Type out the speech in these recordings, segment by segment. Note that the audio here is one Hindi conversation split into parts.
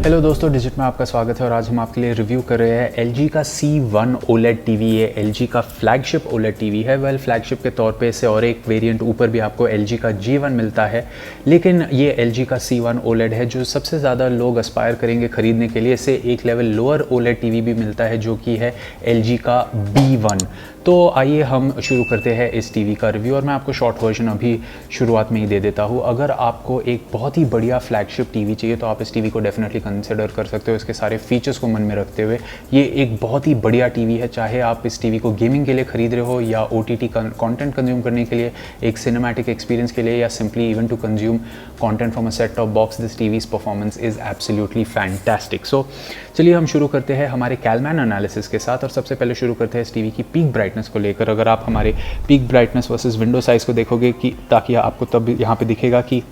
हेलो दोस्तों, डिजिट में आपका स्वागत है और आज हम आपके लिए रिव्यू कर रहे हैं LG का C1 OLED टीवी। ये LG का फ्लैगशिप OLED टीवी है। फ्लैगशिप के तौर पे इससे और एक वेरिएंट ऊपर भी आपको LG का G1 मिलता है, लेकिन ये LG का C1 OLED है जो सबसे ज़्यादा लोग एस्पायर करेंगे ख़रीदने के लिए। इससे एक लेवल लोअर OLED टीवी भी मिलता है जो कि है LG का B1। तो आइए हम शुरू करते हैं इस टीवी का रिव्यू और मैं आपको शॉर्ट वर्जन अभी शुरुआत में ही दे देता हूँ। अगर आपको एक बहुत ही बढ़िया फ्लैगशिप टीवी चाहिए तो आप इस टीवी को डेफिनेटली कंसिडर कर सकते हो। इसके सारे फीचर्स को मन में रखते हुए ये एक बहुत ही बढ़िया टीवी है। चाहे आप इस टीवी को गेमिंग के लिए ख़रीद रहे हो या OTT कंटेंट कंज्यूम करने के लिए, एक सिनेमैटिक एक्सपीरियंस के लिए, या simply even to consume content from a set top box, this TV's performance is absolutely fantastic. So चलिए हम शुरू करते हैं हमारे कैलमैन एनालिसिस के साथ और सबसे पहले शुरू करते हैं इस टीवी की पीक ब्राइटनेस को लेकर। अगर आप हमारे peak brightness versus window size को देखोगे कि ताकि आपको तब यहाँ पे दिखेगा कि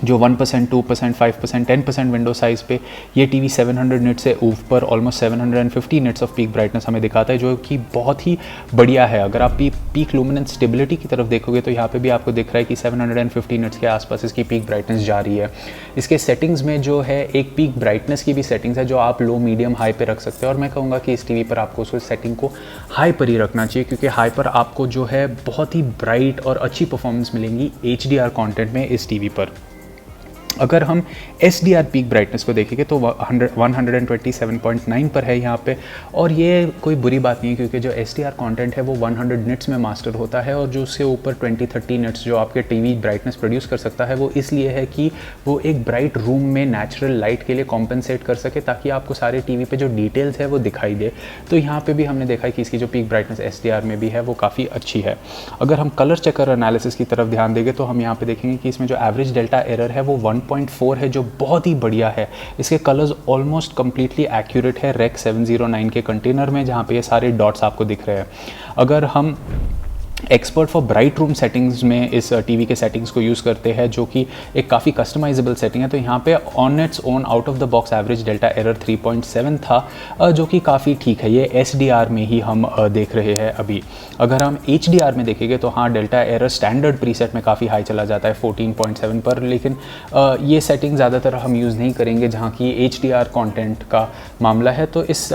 जो 1%, 2%, 5%, 10% विंडो साइज़ पे ये टीवी 700 निट से ऊपर almost 750 nits off peak brightness हमें दिखाता है, जो कि बहुत ही बढ़िया है। अगर आप पीक लुमिनेंस स्टेबिलिटी की तरफ देखोगे तो यहाँ पे भी आपको दिख रहा है कि 750 निट्स के आसपास इसकी पीक ब्राइटनेस जा रही है। इसके सेटिंग्स में जो है एक पीक ब्राइटनेस की भी सेटिंग्स है जो आप लो, मीडियम, हाई पे रख सकते हैं और मैं कहूँगा कि इस टीवी पर आपको उसको सेटिंग को हाई पर ही रखना चाहिए, क्योंकि हाई पर आपको जो है बहुत ही ब्राइट और अच्छी परफॉर्मेंस मिलेंगी HDR कॉन्टेंट में इस टीवी पर। अगर हम SDR पीक ब्राइटनेस को देखेंगे तो 127.9 पर है यहाँ पे, और ये कोई बुरी बात नहीं है क्योंकि जो SDR कंटेंट है वो 100 निट्स में मास्टर होता है और जो उससे ऊपर 20-30 निट्स जो आपके टीवी ब्राइटनेस प्रोड्यूस कर सकता है वो इसलिए है कि वो एक ब्राइट रूम में नेचुरल लाइट के लिए कॉम्पेंसेट कर सके ताकि आपको सारे टीवी पे जो डिटेल्स है वो दिखाई दे। तो यहाँ पर भी हमने देखा है कि इसकी जो पीक ब्राइटनेस SDR में भी है वो काफ़ी अच्छी है। अगर हम कलर चेकर एनालिसिस की तरफ ध्यान देंगे तो हम यहाँ पे देखेंगे कि इसमें जो एवरेज डेल्टा एरर है वो 1.4 है, जो बहुत ही बढ़िया है। इसके कलर्स ऑलमोस्ट कंप्लीटली एक्यूरेट है रेक 709 के कंटेनर में, जहाँ पे ये सारे डॉट्स आपको दिख रहे हैं। अगर हम expert for bright room settings में इस टीवी के सेटिंग्स को यूज़ करते हैं, जो कि एक काफ़ी कस्टमाइजेबल सेटिंग है, तो यहाँ पे on its own out of the box average delta error 3.7 था, जो कि काफ़ी ठीक है। ये SDR में ही हम देख रहे हैं अभी। अगर हम HDR में देखेंगे तो हाँ, डेल्टा एरर स्टैंडर्ड प्रीसेट में काफ़ी हाई चला जाता है 14.7 पर, लेकिन ये सेटिंग ज़्यादातर हम यूज़ नहीं करेंगे जहाँ की HDR कॉन्टेंट का मामला है। तो इस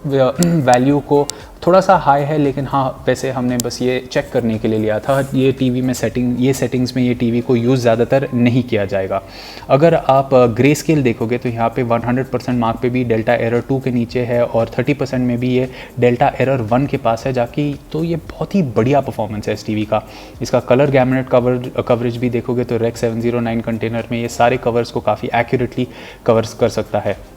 वैल्यू को थोड़ा सा हाई है, लेकिन हाँ वैसे हमने बस ये चेक करने के लिए लिया था। ये टीवी में सेटिंग्स में ये टीवी को यूज़ ज़्यादातर नहीं किया जाएगा। अगर आप ग्रे स्केल देखोगे तो यहाँ पे 100% मार्क पे भी डेल्टा एरर 2 के नीचे है और 30% में भी ये डेल्टा एरर 1 के पास है जाके, तो ये बहुत ही बढ़िया परफॉर्मेंस है इस टीवी का। इसका कलर गैमुलेट कवरेज भी देखोगे तो रेक 709 कंटेनर में ये सारे कवर्स को काफ़ी एक्यूरेटली कवर्स कर सकता है।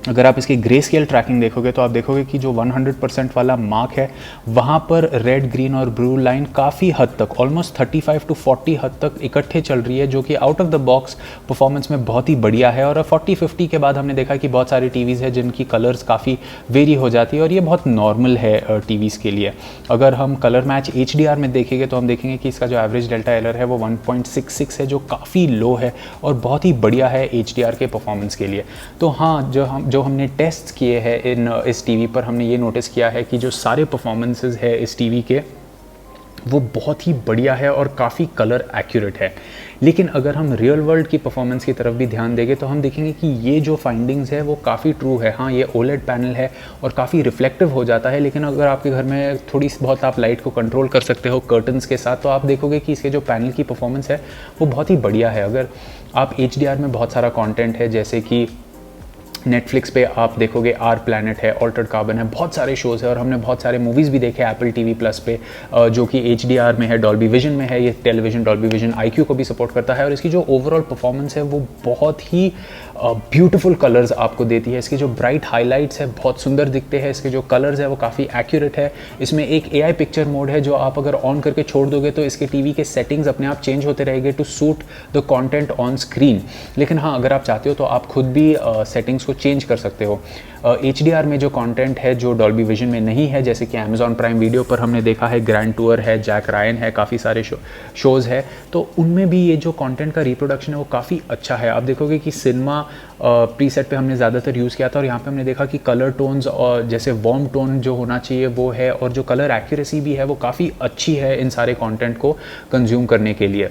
अगर आप इसकी ग्रे स्केल ट्रैकिंग देखोगे तो आप देखोगे कि जो 100% वाला मार्क है वहाँ पर रेड, ग्रीन और ब्लू लाइन काफ़ी हद तक ऑलमोस्ट 35 to 40 हद तक इकट्ठे चल रही है, जो कि out of the box performance में बहुत ही बढ़िया है। और 40-50 के बाद हमने देखा कि बहुत सारी टीवीज़ है जिनकी कलर्स काफ़ी वेरी हो जाती है और ये बहुत नॉर्मल है टीवीज़ के लिए। अगर हम कलर मैच HDR में देखेंगे तो हम देखेंगे कि इसका जो एवरेज डेल्टा एरर है वो 1.66 है, जो काफ़ी लो है और बहुत ही बढ़िया है HDR के परफॉर्मेंस के लिए। तो हाँ, जो हमने टेस्ट किए हैं इस टीवी पर, हमने ये नोटिस किया है कि जो सारे परफॉर्मेंसेस है इस टीवी के वो बहुत ही बढ़िया है और काफ़ी कलर एक्यूरेट है। लेकिन अगर हम रियल वर्ल्ड की परफॉर्मेंस की तरफ भी ध्यान देंगे तो हम देखेंगे कि ये जो फाइंडिंग्स है वो काफ़ी ट्रू है। हाँ, ये OLED पैनल है और काफ़ी रिफ्लेक्टिव हो जाता है, लेकिन अगर आपके घर में थोड़ी बहुत आप लाइट को कंट्रोल कर सकते हो कर्टन्स के साथ, तो आप देखोगे कि इसके जो पैनल की परफॉर्मेंस है वो बहुत ही बढ़िया है। अगर आप HDR में बहुत सारा कॉन्टेंट है, जैसे कि नेटफ्लिक्स पे आप देखोगे आर प्लैनेट है, ऑल्टर्ड कार्बन है, बहुत सारे शोज़ है और हमने बहुत सारे मूवीज़ भी देखे एप्पल TV प्लस पे जो कि HDR में है, डॉल्बी विजन में है। ये टेलीविजन डॉल्बी विजन IQ को भी सपोर्ट करता है और इसकी जो ओवरऑल परफॉर्मेंस है वो बहुत ही ब्यूटीफुल कलर्स आपको देती है। इसके जो ब्राइट हाईलाइट्स है बहुत सुंदर दिखते हैं, इसके जो कलर्स है वो काफ़ी एक्यूरेट है। इसमें एक AI पिक्चर मोड है जो आप अगर ऑन करके छोड़ दोगे तो इसके टीवी के सेटिंग्स अपने आप चेंज होते रहेंगे to suit the content on screen. लेकिन हाँ, अगर आप चाहते हो तो आप खुद भी सेटिंग्स को चेंज कर सकते हो। HDR में जो कंटेंट है जो डॉल्बी विजन में नहीं है, जैसे कि Amazon प्राइम वीडियो पर हमने देखा है, ग्रैंड टूर है, जैक रायन है, काफ़ी सारे शोज़ है, तो उनमें भी ये जो कंटेंट का रिप्रोडक्शन है वो काफ़ी अच्छा है। आप देखोगे कि सिनेमा प्रीसेट पे हमने ज़्यादातर यूज़ किया था और यहाँ पे हमने देखा कि कलर टोन्स और जैसे वार्म टोन जो होना चाहिए वो है, और जो कलर एक्यूरेसी भी है वो काफ़ी अच्छी है इन सारे कंटेंट को कंज्यूम करने के लिए।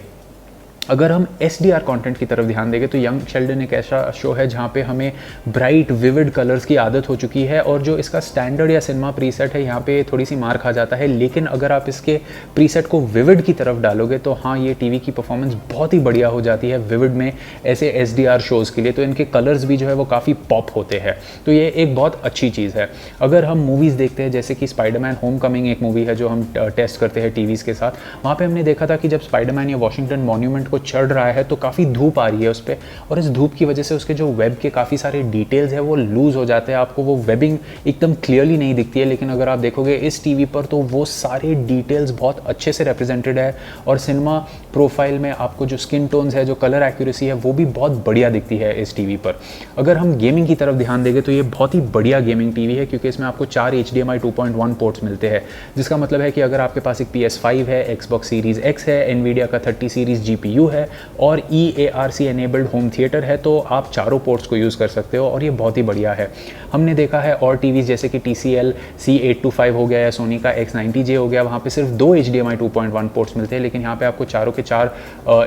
अगर हम SDR कंटेंट की तरफ ध्यान देंगे तो यंग शेल्डन एक ऐसा शो है जहाँ पे हमें ब्राइट विविड कलर्स की आदत हो चुकी है, और जो इसका स्टैंडर्ड या सिनेमा प्रीसेट है यहाँ पे थोड़ी सी मार खा जाता है। लेकिन अगर आप इसके प्रीसेट को विविड की तरफ डालोगे तो हाँ, ये टीवी की परफॉर्मेंस बहुत ही बढ़िया हो जाती है विविड में ऐसे SDR शोज़ के लिए। तो इनके कलर्स भी जो है वो काफ़ी पॉप होते हैं, तो ये एक बहुत अच्छी चीज़ है। अगर हम मूवीज़ देखते हैं, जैसे कि स्पाइडरमैन होमकमिंग एक मूवी है जो हम टेस्ट करते हैं टीवीज़ के साथ, वहाँ पे हमने देखा था कि जब स्पाइडरमैन या वॉशिंगटन मॉन्यूमेंट को चढ़ रहा है तो काफ़ी धूप आ रही है उस पर, और इस धूप की वजह से उसके जो वेब के काफ़ी सारे डिटेल्स है वो लूज़ हो जाते हैं, आपको वो वेबिंग एकदम क्लियरली नहीं दिखती है। लेकिन अगर आप देखोगे इस टीवी पर तो वो सारे डिटेल्स बहुत अच्छे से रिप्रेजेंटेड है, और सिनेमा प्रोफाइल में आपको जो स्किन टोन्स है, जो कलर एक्यूरेसी है, वो भी बहुत बढ़िया दिखती है इस टीवी पर। अगर हम गेमिंग की तरफ ध्यान देंगे तो ये बहुत ही बढ़िया गेमिंग टीवी है, क्योंकि इसमें आपको 4 HDMI 2.1 पोर्ट्स मिलते हैं, जिसका मतलब है कि अगर आपके पास एक PS5 है, Xbox Series X है, NVIDIA का 30 सीरीज GPU है और EARC एनेबल्ड होम थिएटर है, तो आप चारों पोर्ट्स को यूज़ कर सकते हो, और ये बहुत ही बढ़िया है। हमने देखा है और टीवीज़ जैसे कि TCL C825 हो गया या सोनी का X90J हो गया, वहाँ पे सिर्फ 2 HDMI 2.1 पोर्ट्स मिलते हैं, लेकिन यहाँ पे आपको चारों के 4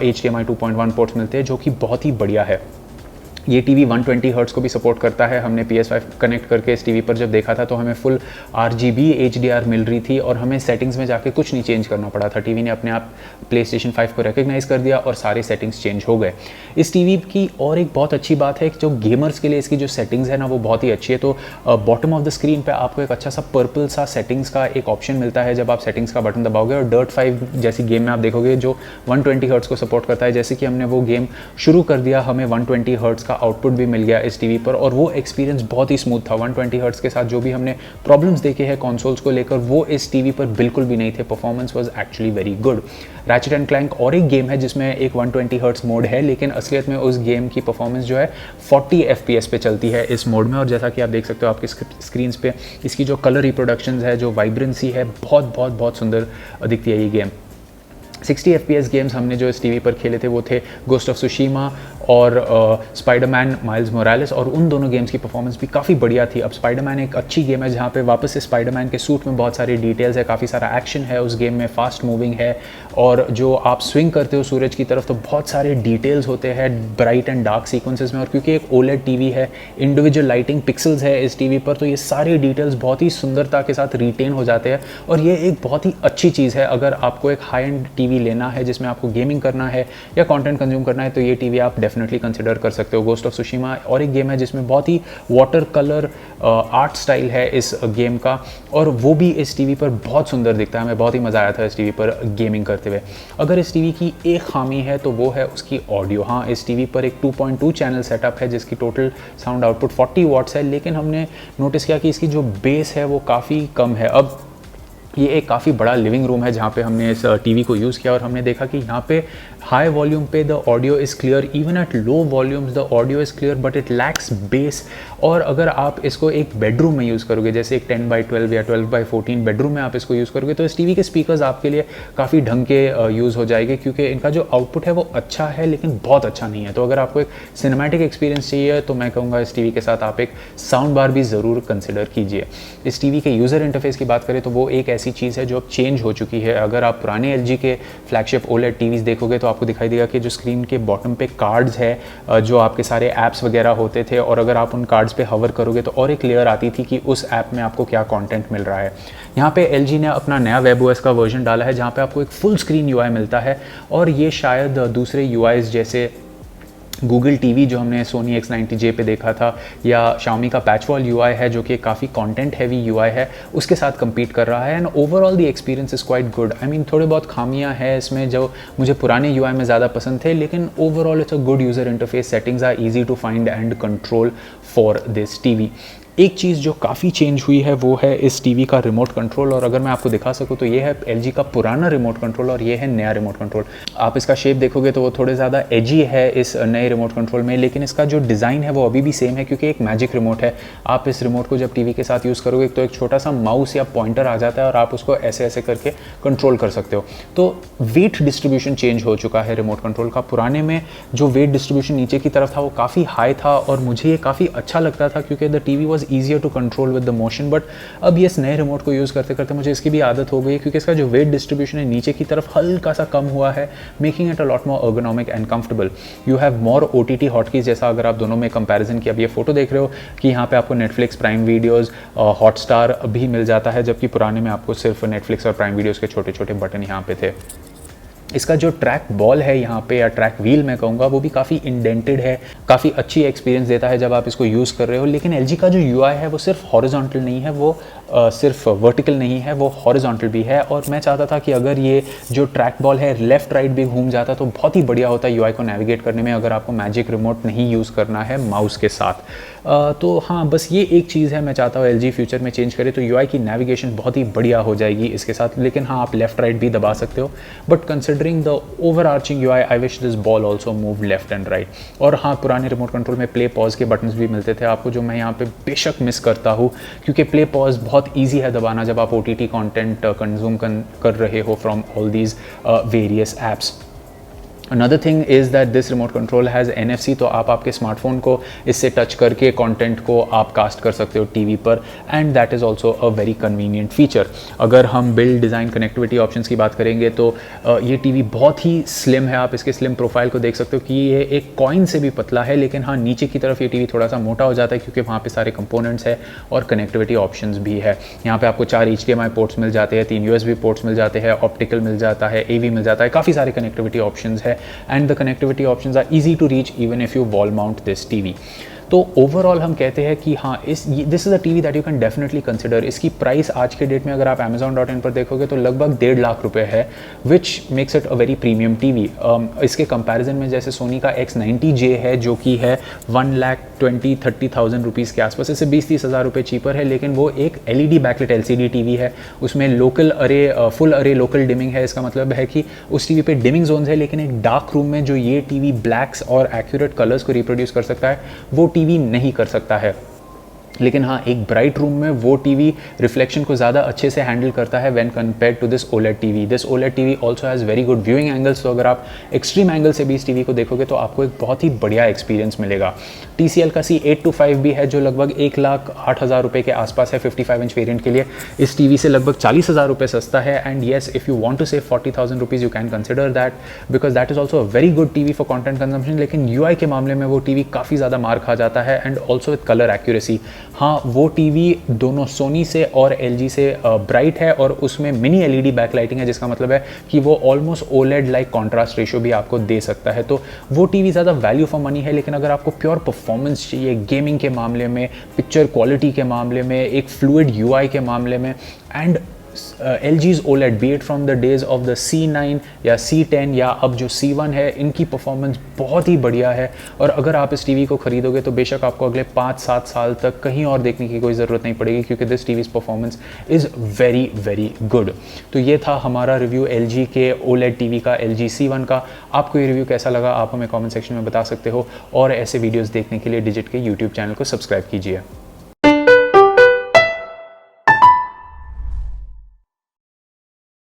HDMI 2.1 पोर्ट्स मिलते हैं, जो कि बहुत ही बढ़िया है। ये टीवी 120 हर्ट्ज़ को भी सपोर्ट करता है। हमने PS5 कनेक्ट करके इस टीवी पर जब देखा था तो हमें फुल RGB HDR मिल रही थी, और हमें सेटिंग्स में जाके कुछ नहीं चेंज करना पड़ा था। टीवी ने अपने आप PlayStation 5 को रिकग्नाइज़ कर दिया और सारे सेटिंग्स चेंज हो गए। इस टीवी की और एक बहुत अच्छी बात है कि जो गेमर्स के लिए इसकी जो सेटिंग्स है ना, वो बहुत ही अच्छी है। तो बॉटम ऑफ द स्क्रीन पर आपको एक अच्छा सा पर्पल सा सेटिंग्स का एक ऑप्शन मिलता है जब आप सेटिंग्स का बटन दबाओगे, और Dirt 5 जैसी गेम में आप देखोगे जो 120 हर्ट्ज़ को सपोर्ट करता है। जैसे कि हमने वो गेम शुरू कर दिया, हमें 120 हर्ट्ज़ का आउटपुट भी मिल गया इस टीवी पर, और वो एक्सपीरियंस बहुत ही स्मूथ था। 120 हर्ट्ज़ के साथ जो भी हमने प्रॉब्लम्स देखे हैं कंसोल्स को लेकर, वो इस टीवी पर बिल्कुल भी नहीं थे। Performance was actually very good. Ratchet and clank और एक गेम है जिसमें एक 120 हर्ट्ज़ मोड है, लेकिन असलियत में उस गेम की परफॉर्मेंस जो है 40 FPS पे चलती है इस मोड में। और जैसा कि आप देख सकते हो आपकी स्क्रीन पे, इसकी जो कलर रिप्रोडक्शंस है, जो वाइब्रेंसी है, बहुत सुंदर दिखती है ये गेम। 60 FPS गेम्स हमने जो इस टीवी पर खेले थे वो थे गोस्ट ऑफ सुशीमा और स्पाइडरमैन माइल्स मोरालेस, और उन दोनों गेम्स की परफॉर्मेंस भी काफ़ी बढ़िया थी। अब स्पाइडरमैन एक अच्छी गेम है जहाँ पे वापस से स्पाइडरमैन के सूट में बहुत सारी डिटेल्स है, काफ़ी सारा एक्शन है उस गेम में, फास्ट मूविंग है, और जो आप स्विंग करते हो सूरज की तरफ तो बहुत सारे डिटेल्स होते हैं ब्राइट एंड डार्क सीक्वेंसेस में। और क्योंकि एक OLED टीवी है, इंडिविजुअल लाइटिंग पिक्सल्स है इस टीवी पर, तो ये सारे डिटेल्स बहुत ही सुंदरता के साथ रिटेन हो जाते हैं, और ये एक बहुत ही अच्छी चीज़ है। अगर आपको एक हाई एंड टीवी लेना है जिसमें आपको गेमिंग करना है या कंटेंट कंज्यूम करना है, तो ये टीवी आप डेफिनेटली कंसिडर कर सकते हो। गोस्ट ऑफ सुशीमा और एक गेम है जिसमें बहुत ही वाटर कलर आर्ट स्टाइल है इस गेम का, और वो भी इस टीवी पर बहुत सुंदर दिखता है। हमें बहुत ही मज़ा आया था इस टीवी पर गेमिंग करते हुए। अगर इस टीवी की एक खामी है तो वो है उसकी ऑडियो। हाँ, इस टीवी पर एक 2.2 चैनल सेटअप है जिसकी टोटल साउंड आउटपुट 40 वॉट्स है, लेकिन हमने नोटिस किया कि इसकी जो बेस है वो काफ़ी कम है। अब ये एक काफ़ी बड़ा लिविंग रूम है जहाँ पे हमने इस टीवी को यूज़ किया, और हमने देखा कि यहाँ पे हाई वॉल्यूम पे the audio is clear, even at low volumes the audio is clear, but it lacks base. और अगर आप इसको एक बेडरूम में यूज़ करोगे, जैसे एक 10x12 या 12x14 बेडरूम में आप इसको यूज़ करोगे, तो इस टीवी के स्पीकर्स आपके लिए काफ़ी ढंग के यूज़ हो जाएंगे, क्योंकि इनका जो आउटपुट है वो अच्छा है लेकिन बहुत अच्छा नहीं है। तो अगर आपको एक सिनेमैटिक एक्सपीरियंस चाहिए तो मैं कहूँगा इस टीवी के साथ आप एक साउंड बार भी ज़रूर कंसिडर कीजिए। इस टीवी के यूज़र इंटरफेस की बात करें तो वो एक ऐसी चीज़ है जो अब चेंज हो चुकी है। अगर आप पुराने LG के फ्लैगशिप OLED टीवीज़ देखोगे तो आपको दिखाई देगा कि जो स्क्रीन के बॉटम पे कार्ड्स है, जो आपके सारे ऐप्स वगैरह होते थे, और अगर आप उन कार्ड्स पे हवर करोगे तो और एक लेयर आती थी कि उस ऐप में आपको क्या कंटेंट मिल रहा है। यहाँ पे LG ने अपना नया WebOS का वर्जन डाला है जहाँ पे आपको एक फुल स्क्रीन UI मिलता है, और ये शायद दूसरे UIs जैसे गूगल टीवी जो हमने सोनी X90J पे देखा था, या Xiaomi का पैचवॉल UI है जो कि काफ़ी कंटेंट हैवी UI है, उसके साथ compete कर रहा है। And overall the experience is quite good. I mean थोड़े बहुत खामियां हैं इसमें जो मुझे पुराने UI में ज़्यादा पसंद थे, लेकिन overall it's a good user interface, settings are easy to find and control for this TV. एक चीज़ जो काफ़ी चेंज हुई है वो है इस टीवी का रिमोट कंट्रोल, और अगर मैं आपको दिखा सकूँ तो ये है LG का पुराना रिमोट कंट्रोल और ये है नया रिमोट कंट्रोल। आप इसका शेप देखोगे तो वो थोड़े ज़्यादा एजी है इस नए रिमोट कंट्रोल में, लेकिन इसका जो डिज़ाइन है वो अभी भी सेम है, क्योंकि एक मैजिक रिमोट है। आप इस रिमोट को जब टीवी के साथ यूज़ करोगे तो एक छोटा सा माउस या पॉइंटर आ जाता है और आप उसको ऐसे ऐसे करके कंट्रोल कर सकते हो। तो वेट डिस्ट्रीब्यूशन चेंज हो चुका है रिमोट कंट्रोल का। पुराने में जो वेट डिस्ट्रीब्यूशन नीचे की तरफ था वो काफ़ी हाई था, और मुझे ये काफ़ी अच्छा लगता था क्योंकि the TV was was easier to control with the motion, but अब ये इस नए रिमोट को यूज़ करते करते मुझे इसकी भी आदत हो गई, क्योंकि इसका जो वेट डिस्ट्रीब्यूशन है नीचे की तरफ हल्का सा कम हुआ है, making it a lot more ergonomic and comfortable. You have more OTT hotkeys, जैसा अगर आप दोनों में कंपैरिजन की अब ये फोटो देख रहे हो कि यहाँ पे आपको नेटफ्लिक्स, प्राइम वीडियोज़, हॉटस्टार भी मिल जाता है, जबकि पुराने में आपको सिर्फ नेटफ्लिक्स और प्राइम वीडियोज़ के छोटे छोटे बटन यहाँ पे थे। इसका जो ट्रैक बॉल है यहाँ पे, या ट्रैक व्हील मैं कहूँगा, वो भी काफ़ी इंडेंटेड है, काफ़ी अच्छी एक्सपीरियंस देता है जब आप इसको यूज़ कर रहे हो। लेकिन LG का जो UI है वो सिर्फ हॉरिजॉन्टल नहीं है, वो सिर्फ वर्टिकल नहीं है, वो हॉरिजॉन्टल भी है। और मैं चाहता था कि अगर ये जो ट्रैक बॉल है लेफ़्ट राइट भी घूम जाता तो बहुत ही बढ़िया होता UI को नेविगेट करने में, अगर आपको मैजिक रिमोट नहीं यूज़ करना है माउस के साथ। तो हाँ, बस ये एक चीज़ है, मैं चाहता हूँ LG फ्यूचर में चेंज करे तो UI की नेविगेशन बहुत ही बढ़िया हो जाएगी इसके साथ। लेकिन हाँ, आप लेफ़्ट राइट भी दबा सकते हो, but considering the overarching UI, I wish this ball also move left and right. और हाँ, पुराने रिमोट कंट्रोल में प्ले पॉज के बटन्स भी मिलते थे आपको, जो मैं यहाँ पे बेशक मिस करता हूँ, क्योंकि प्ले पॉज बहुत ईजी है दबाना जब आप OTT कंटेंट कंज्यूम कर रहे हो from all these various apps. Another thing is that this remote control has NFC, तो आप आपके स्मार्टफोन को इससे टच करके कंटेंट को आप कास्ट कर सकते हो टीवी पर, and that is also a very convenient feature. अगर हम बिल्ड, डिज़ाइन, कनेक्टिविटी ऑप्शंस की बात करेंगे तो ये टीवी बहुत ही स्लिम है। आप इसके स्लिम प्रोफाइल को देख सकते हो कि ये एक कॉइन से भी पतला है, लेकिन हाँ, नीचे की तरफ ये टीवी थोड़ा सा मोटा हो जाता है, क्योंकि वहाँ पे सारे कंपोनेंट्स है और कनेक्टिविटी ऑप्शंस भी है। यहाँ पे आपको 4 HDMI पोर्ट्स मिल जाते हैं, 3 USB पोर्ट्स मिल जाते हैं, ऑप्टिकल मिल जाता है, AV मिल जाता है, काफ़ी सारे कनेक्टिविटी ऑप्शंस है, and the connectivity options are easy to reach even if you wall mount this TV। तो ओवरऑल हम कहते हैं कि हाँ, this is a TV that you can definitely consider. इसकी प्राइस आज के डेट में अगर आप Amazon.in पर देखोगे तो लगभग 1.5 लाख रुपए है, which makes it a very premium TV. इसके कंपैरिजन में जैसे सोनी का X90J है, जो कि है 1,20,30,000 रुपीज़ के आसपास, इससे 20-30 हज़ार रुपये चीपर है, लेकिन वो एक LED बैकलिट LCD टीवी है। उसमें लोकल अरे, फुल अरे लोकल डिमिंग है। इसका मतलब है कि उस टीवी पे डिमिंग जोन्स है, लेकिन एक डार्क रूम में जो ये टीवी ब्लैक्स और एक्यूरेट कलर्स को रिप्रोड्यूस कर सकता है, वो टीवी नहीं कर सकता है। लेकिन हाँ, एक ब्राइट रूम में वो टीवी रिफ्लेक्शन को ज़्यादा अच्छे से हैंडल करता है when compared to this OLED TV. This OLED TV also has very good viewing angles, तो अगर आप एक्सट्रीम एंगल से भी इस टीवी को देखोगे तो आपको एक बहुत ही बढ़िया एक्सपीरियंस मिलेगा। TCL का C825 भी है, जो लगभग 1,08,000 रुपये के आसपास है 55 इंच वेरियंट के लिए। इस टीवी से लगभग 40,000 रुपये सस्ता है। And yes, if you want to save 40,000 rupees you can consider that, because that is also a very good TV for content consumption. लेकिन UI के मामले में वो टीवी काफ़ी ज़्यादा मार खा जाता है, and also with colour accuracy. हाँ, वो टीवी दोनों सोनी से और LG से ब्राइट है, और उसमें मिनी LED बैकलाइटिंग है, जिसका मतलब है कि वो almost OLED like contrast ratio भी आपको दे सकता है। तो वो टीवी ज़्यादा वैल्यू फॉर मनी है। लेकिन अगर आपको प्योर परफॉर्मेंस चाहिए गेमिंग के मामले में, पिक्चर क्वालिटी के मामले में, एक फ्लूइड UI के मामले में, and LG's OLED, be it from the days of the C9 या C10 या अब जो C1 है, इनकी परफॉर्मेंस बहुत ही बढ़िया है। और अगर आप इस टीवी को खरीदोगे तो बेशक आपको अगले 5-7 साल तक कहीं और देखने की कोई ज़रूरत नहीं पड़ेगी, क्योंकि this TV's performance is very very good. तो ये था हमारा रिव्यू LG के OLED टीवी का, LG C1 का। आपको ये रिव्यू कैसा लगा आप हमें कमेंट सेक्शन में बता सकते हो, और ऐसे वीडियोज़ देखने के लिए डिजिट के YouTube चैनल को सब्सक्राइब कीजिए।